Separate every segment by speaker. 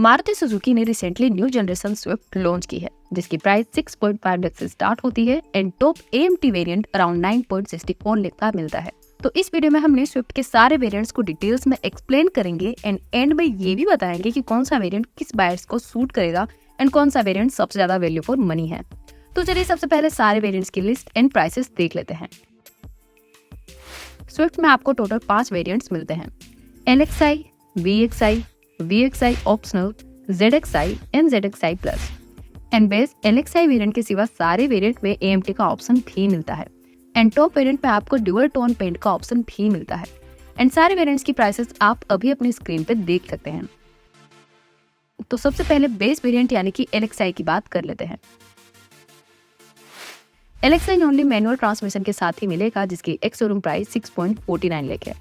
Speaker 1: Maruti Suzuki ने recently new generation Swift launch की है, जिसकी प्राइस 6.5 लाख से स्टार्ट होती है and top AMT variant around 9.64 lakh का मिलता है। तो इस वीडियो में हमने स्विफ्ट के सारे वेरिएंट्स को डिटेल्स में एक्सप्लेन करेंगे एंड एंड में ये भी बताएंगे कि कौन सा वेरिएंट किस बायर्स को सूट करेगा एंड कौन सा वेरिएंट सबसे ज्यादा वैल्यू फॉर मनी है। तो चलिए सबसे पहले सारे वेरिएंट्स की लिस्ट एंड प्राइसेस देख लेते हैं। स्विफ्ट में आपको टोटल 5 वेरिएंट्स मिलते हैं, LXi, VXi, VXi optional, ZXi and ZXi plus. And base LXi variant के सिवा सारे वेरिएंट में AMT का ऑप्शन भी मिलता है एंड टॉप वेरिएंट में आपको ड्यूअल टोन पेंट का ऑप्शन भी मिलता है एंड सारे वेरिएंट्स की प्राइसेस आप अभी अपनी स्क्रीन पे देख सकते हैं। तो सबसे पहले बेस वेरिएंट यानी कि LXi की बात कर लेते हैं। LXi ओनली मैनुअल ट्रांसमिशन के साथ ही मिलेगा, जिसकी एक्स शोरूम प्राइस 6.49 लाख है।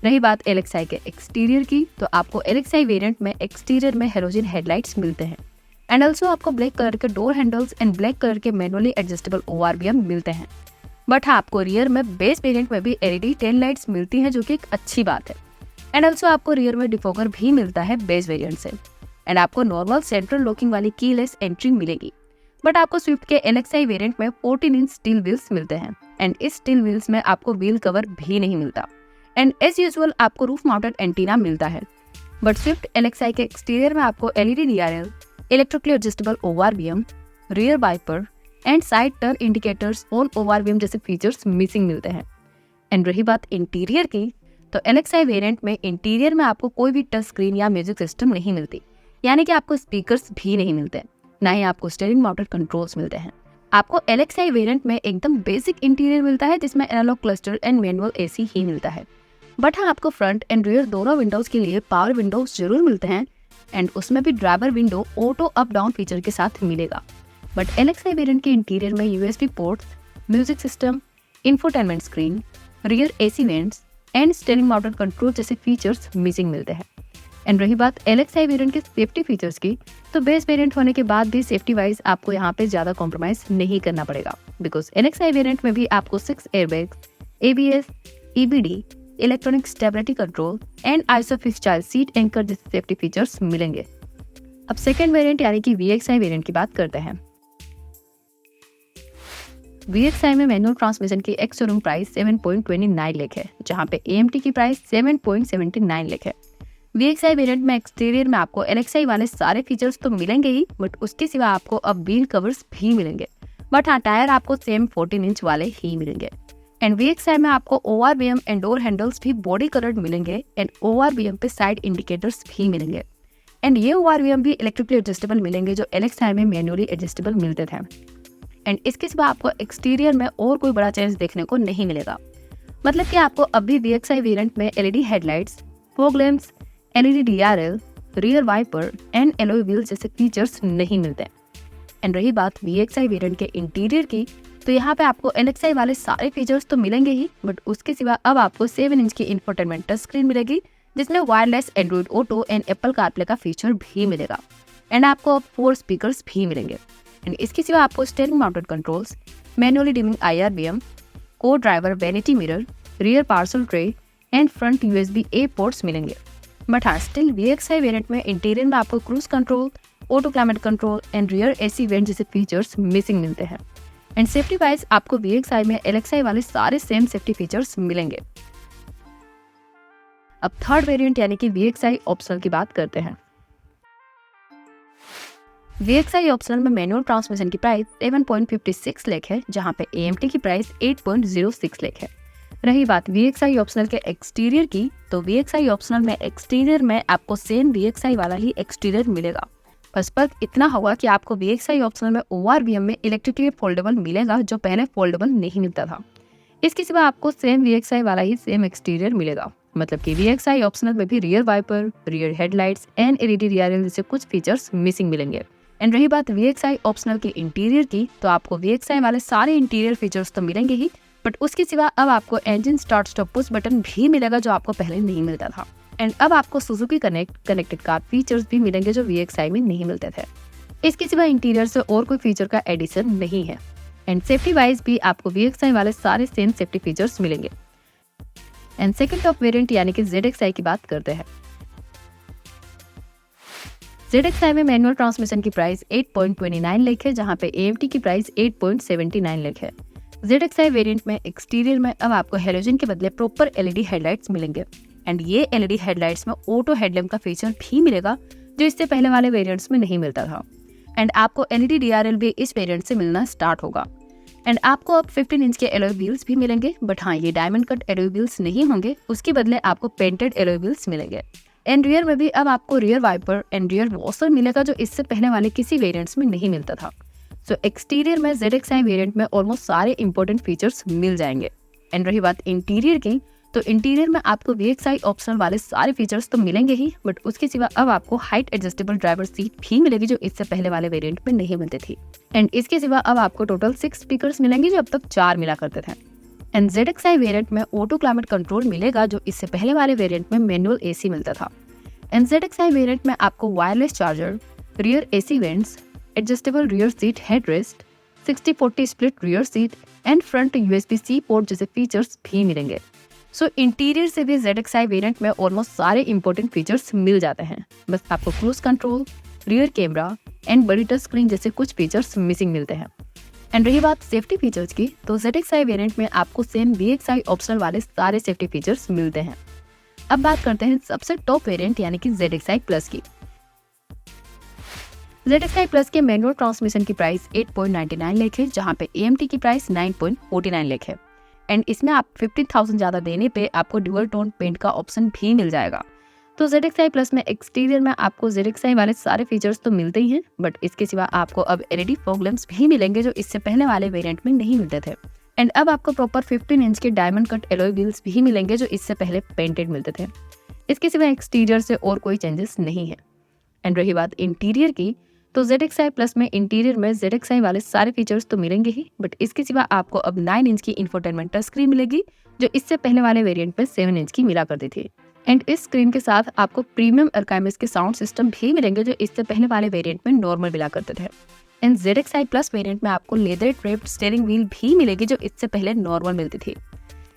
Speaker 1: रही बात LXi के एक्सटीरियर की, तो आपको LXi वेरिएंट में एक्सटीरियर में हेलोजन हेडलाइट्स मिलते हैं एंड ऑल्सो आपको ब्लैक कलर के door handles and black colour के मैनुअली एडजस्टेबल ORVM मिलते हैं। बट हाँ, आपको रियर में बेस वेरिएंट में भी LED टेल लाइट्स मिलती हैं, जो कि एक अच्छी बात है। एंड ऑल्सो आपको रियर में डिफोगर भी मिलता है बेस वेरिएंट से एंड आपको नॉर्मल सेंट्रल लॉकिंग वाली कीलेस एंट्री मिलेगी। बट आपको स्विफ्ट के LXi वेरिएंट में 14 इंच स्टील व्हील्स मिलते हैं एंड इस स्टील व्हील्स में आपको व्हील कवर भी नहीं मिलता एंड एज यूजुअल आपको रूफ माउंटेड एंटीना मिलता है। बट स्विफ्ट LXi के एक्सटीरियर में आपको LED DRL, electrically adjustable ORVM, rear wiper and side turn indicators on ORVM जैसे फीचर्स मिसिंग मिलते हैं। एंड रही बात इंटीरियर की, तो LXi वेरिएंट में इंटीरियर में आपको कोई भी टच स्क्रीन या म्यूजिक सिस्टम नहीं मिलती, यानी कि आपको स्पीकर्स भी नहीं मिलते, ना ही आपको स्टीयरिंग माउंटेड कंट्रोल्स मिलते हैं। आपको LXi वेरिएंट में एकदम बेसिक इंटीरियर मिलता है, जिसमें analogue cluster and manual AC ही मिलता है। बट हाँ, आपको फ्रंट एंड रियर दोनों विंडोज के लिए पावर विंडोज जरूर मिलते हैं एंड उसमें भी driver window auto up down feature के साथ मिलेगा। बट LXi वेरिएंट के इंटीरियर में USB ports, music system, infotainment screen, rear AC vents and steering mounted control जैसे फीचर्स मिसिंग मिलते हैं। एंड रही बात LXi वेरिएंट के सेफ्टी फीचर्स की, तो बेस वेरिएंट होने के बाद भी सेफ्टी वाइज आपको यहाँ पे ज्यादा कॉम्प्रोमाइज नहीं करना पड़ेगा, बिकॉज LXi वेरिएंट में भी आपको 6 airbags, ABS, EBD, electronic stability control and isofix child seat anchor जैसे सेफ्टी फीचर्स मिलेंगे। अब सेकेंड वेरिएंट यानी कि VXi वेरिएंट की बात करते हैं। VXi में मैनुअल ट्रांसमिशन की एक्स शोरूम प्राइस 7.29 लाख है, जहाँ पे AMT की प्राइस 7.79 लाख है। VXi वेरिएंट में एक्सटीरियर में आपको LXi वाले सारे फीचर्स तो मिलेंगे ही, बट उसके सिवा आपको अब व्हील कवर्स भी मिलेंगे। बट हाँ, टायर आपको सेम 14 इंच वाले ही मिलेंगे। एंड VXi में आपको ORVM एंड डोर हैंडल्स भी बॉडी कलर्ड मिलेंगे एंड ORVM पे साइड इंडिकेटर्स भी मिलेंगे एंड ये ORVM भी इलेक्ट्रिकली एडजस्टेबल मिलेंगे, जो LXi में मैनुअली एडजस्टेबल मिलते थे। एंड इसके सिवा आपको एक्सटीरियर में और कोई बड़ा चेंज देखने को नहीं मिलेगा, मतलब कि आपको अभी VXi वेरिएंट में LED headlights, fog lamps, LED DRL, rear wiper and alloy wheels जैसे फीचर्स नहीं मिलते। एंड रही बात VXi वेरिएंट के इंटीरियर की, तो यहाँ पे आपको LXi वाले सारे फीचर्स तो मिलेंगे ही, बट उसके सिवा अब आपको 7 इंच की इंफोटेनमेंट टच स्क्रीन मिलेगी, जिसमें wireless Android auto and Apple CarPlay का फीचर भी मिलेगा एंड आपको 4 स्पीकर्स भी मिलेंगे। एंड इसके सिवा आपको steering mounted controls, manually dimming IRVM, को driver vanity mirror, rear parcel tray and front USB-A ports मिलेंगे। बट हाँ, स्टिल VXi वेरिएंट में इंटीरियर में आपको cruise control, auto climate control and rear AC went जैसे फीचर्स मिसिंग मिलते हैं। And safety wise आपको VXi में LXi वाले सारे सेम सेफ्टी फीचर्स मिलेंगे। अब थर्ड वेरिएंट यानी कि VXi ऑप्शनल की बात करते हैं। VXi ऑप्शनल में मैनुअल ट्रांसमिशन की प्राइस 7.56 लाख है, जहां पे AMT की प्राइस 8.06 लाख है। रही बात VXi ऑप्शनल के एक्सटीरियर की, तो VXi ऑप्शनल में एक्सटीरियर में आपको सेम VXi वाला ही एक्सटीरियर मिलेगा। बस फर्क इतना होगा कि आपको VXi ऑप्शनल में ORVM में इलेक्ट्रिकली फोल्डेबल मिलेगा, जो पहले फोल्डेबल नहीं मिलता था। इसके सिवा आपको सेम VXi वाला ही सेम एक्सटीरियर मिलेगा, मतलब कि VXi ऑप्शनल में भी rear wiper, rear headlights and LED DRL जैसे कुछ फीचर्स मिसिंग मिलेंगे। एंड रही बात VXi ऑप्शनल के इंटीरियर की, तो आपको VXi वाले सारे इंटीरियर फीचर्स तो मिलेंगे ही, बट उसके सिवा अब आपको engine start stop push button भी मिलेगा, जो आपको पहले नहीं मिलता था। एंड अब आपको सुजुकी कनेक्टेड कार फीचर्स भी मिलेंगे, जो VXi में नहीं मिलते थे। इसके सिवा इंटीरियर से और कोई फीचर का एडिशन नहीं है। एंड सेफ्टी वाइज भी आपको VXi वाले सारे सेम सेफ्टी फीचर्स मिलेंगे। एंड सेकंड टॉप वेरिएंट यानी कि ZXi की बात करते हैं। ZXi में मैनुअल ट्रांसमिशन की प्राइस 8.29 लाख है, जहाँ पे AMT की प्राइस 8.79 लाख है। ZXi वेरिएंट में एक्सटीरियर में अब आपको हेलोजन के बदले प्रॉपर LED हेडलाइट्स मिलेंगे एंड ये LED हेडलाइट्स में ऑटो हेडलैम्प का फीचर भी मिलेगा जो इससे पहले वाले वेरिएंट्स में नहीं मिलता था। एंड आपको LED DRL भी इस वेरिएंट से मिलना स्टार्ट होगा। एंड आपको अब 15 इंच के एलॉय व्हील्स भी मिलेंगे, बट हाँ, ये डायमंड कट एलॉय व्हील्स नहीं होंगे, उसके बदले आपको पेंटेड एलॉय व्हील्स मिलेंगे। एंड रियर में भी अब आपको rear wiper and rear washer मिलेगा जो इससे पहले वाले किसी वेरिएंट्स में नहीं मिलता था। सो एक्सटीरियर में ZXi वेरिएंट में ऑलमोस्ट सारे इंपॉर्टेंट फीचर्स मिल जाएंगे। एंड रही बात इंटीरियर की, तो इंटीरियर में आपको VXi ऑप्शनल वाले सारे फीचर्स तो मिलेंगे ही, बट उसके सिवा अब आपको हाइट एडजस्टेबल ड्राइवर सीट भी मिलेगी जो इससे पहले वाले वेरिएंट में नहीं मिलती थी। एंड इसके सिवा अब आपको टोटल 6 स्पीकर्स मिलेंगे जो अब तक 4 मिला करते थे। एंड ZXi वेरिएंट में ऑटो क्लाइमेट कंट्रोल मिलेगा जो इससे पहले वाले वेरिएंट में मैनुअल AC मिलता था। एंड ZXi वेरिएंट में आपको wireless charger, rear AC vents, adjustable rear seat headrest, 60-40 split rear seat and front USB-C port जैसे फीचर्स भी मिलेंगे। सो इंटीरियर से भी ZXi वेरिएंट में ऑलमोस्ट सारे इंपॉर्टेंट फीचर्स मिल जाते हैं, बस आपको cruise control, rear camera and बड़ी टच स्क्रीन जैसे कुछ फीचर्स मिसिंग मिलते हैं। एंड रही बात सेफ्टी फीचर्स की, तो ZXi वेरिएंट में आपको सेम VXi ऑप्शनल वाले सारे सेफ्टी फीचर्स मिलते हैं। अब बात करते हैं सबसे टॉप वेरिएंट यानी कि ZXi प्लस की। ZXi प्लस के मैनुअल ट्रांसमिशन की प्राइस 8.99 लाख है, जहाँ पे AMT की प्राइस 9.49 लाख है। एंड इसमें आप 15,000 ज़्यादा देने पे आपको ड्यूअल टोन पेंट का ऑप्शन भी मिल जाएगा। तो ZXi प्लस में एक्सटीरियर में आपको ZXi वाले सारे फीचर्स तो मिलते ही हैं, बट इसके सिवा आपको अब LED फॉग लैंप्स भी मिलेंगे जो इससे पहले वाले वेरिएंट में नहीं मिलते थे। एंड अब आपको प्रॉपर 15 इंच के डायमंड कट एलॉय व्हील्स भी मिलेंगे जो इससे पहले पेंटेड मिलते थे। इसके सिवा एक्सटीरियर से और कोई चेंजेस नहीं है। एंड रही बात इंटीरियर की, तो ZXi प्लस में इंटीरियर में ZXi वाले सारे फीचर्स तो मिलेंगे ही, बट इसके सिवा आपको अब 9 इंच की इंफोटेनमेंट टच स्क्रीन मिलेगी जो इससे पहले वाले वेरिएंट में 7 इंच की मिला करती थी। एंड इस स्क्रीन के साथ आपको प्रीमियम अर्काइमेस के साउंड सिस्टम भी मिलेंगे जो इससे पहले वाले वेरिएंट में नॉर्मल मिला करते थे। एंड ZXi प्लस वेरिएंट में आपको लेदर ड्रेप्ड स्टीयरिंग व्हील भी मिलेगी जो इससे पहले नॉर्मल मिलती थी।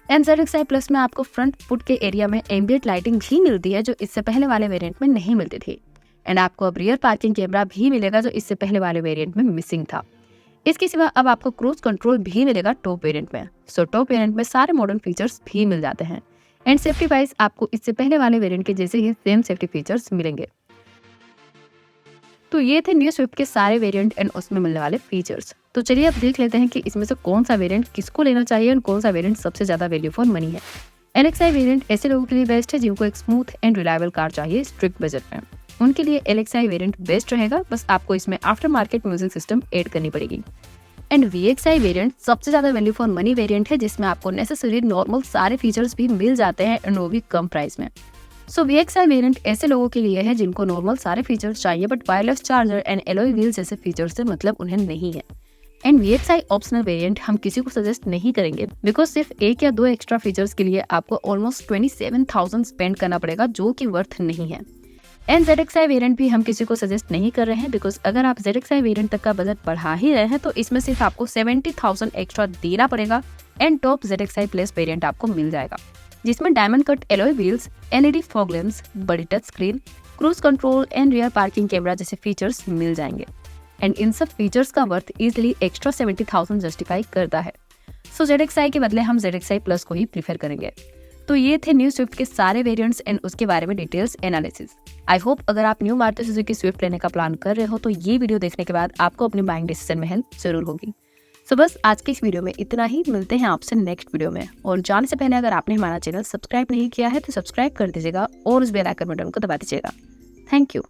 Speaker 1: एंड ZXi प्लस में आपको फ्रंट फुट के एरिया में एम्बिएंट लाइटिंग भी मिलती है जो इससे पहले वाले वेरिएंट में नहीं मिलती थी। एंड आपको अब रियर पार्किंग कैमरा भी मिलेगा जो इससे पहले वाले वेरिएंट में मिसिंग था। इसके सिवा अब आपको क्रूज कंट्रोल भी मिलेगा टॉप वेरिएंट में। सो टॉप वेरिएंट में सारे मॉडर्न फीचर्स भी मिल जाते हैं। एंड सेफ्टी वाइज आपको इससे पहले वाले वेरिएंट के जैसे ही सेम सेफ्टी फीचर्स मिलेंगे। तो ये थे न्यू स्विफ्ट के सारे वेरिएंट एंड उसमें मिलने वाले फीचर्स। तो चलिए अब देख लेते हैं कि इसमें से कौन सा वेरिएंट किसको लेना चाहिए और कौन सा वेरिएंट सबसे ज्यादा वैल्यू फॉर मनी है। LXi वेरिएंट ऐसे लोगों के लिए बेस्ट है जिनको एक स्मूथ एंड रिलायबल कार चाहिए स्ट्रिक्ट बजट में। उनके लिए LXi वेरिएंट बेस्ट रहेगा, बस आपको इसमें after market music system add करनी पड़ेगी। एंड VXi वेरिएंट सबसे ज्यादा वैल्यू फॉर मनी वेरिएंट है जिसमें आपको नेसेसरी नॉर्मल सारे फीचर्स भी मिल जाते हैं एंड वो भी कम प्राइस में। सो VXi वेरिएंट ऐसे लोगों के लिए है जिनको नॉर्मल सारे फीचर्स चाहिए but wireless charger and alloy wheels जैसे फीचर्स से मतलब उन्हें नहीं है। एंड VXi ऑप्शनल वेरिएंट हम किसी को सजेस्ट नहीं करेंगे बिकॉज सिर्फ 1 या 2 एक्स्ट्रा फीचर्स के लिए आपको ऑलमोस्ट 27,000 स्पेंड करना पड़ेगा जो कि वर्थ नहीं है। एंड ZXi वेरिएंट भी हम किसी को सजेस्ट नहीं कर रहे हैं बिकॉज अगर आप ZXi वेरिएंट तक का बजट बढ़ा ही रहे हैं तो इसमें सिर्फ आपको 70,000 एक्स्ट्रा देना पड़ेगा and top ZXi plus variant आपको मिल जाएगा जिसमें diamond cut alloy wheels, LED fog lamps, बड़ी touch screen, cruise control and rear parking camera जैसे फीचर्स मिल जाएंगे। एंड इन सब फीचर्स का वर्थ इजिली एक्स्ट्रा 70,000 जस्टिफाई करता है। सो ZXi के बदले हम ZXi प्लस को ही प्रीफर करेंगे। तो ये थे न्यू स्विफ्ट के सारे वेरिएंट्स एंड उसके बारे में डिटेल्स एनालिसिस। आई होप अगर आप न्यू मारुति सुजुकी स्विफ्ट लेने का प्लान कर रहे हो तो ये वीडियो देखने के बाद आपको अपने बाइंग डिसीजन में हेल्प जरूर होगी। सो बस आज के इस वीडियो में इतना ही, मिलते हैं आपसे नेक्स्ट वीडियो में। और जाने से पहले अगर आपने हमारा चैनल सब्सक्राइब नहीं किया है तो सब्सक्राइब कर दीजिएगा और उस बेल आइकन बटन को दबा दीजिएगा। Thank you.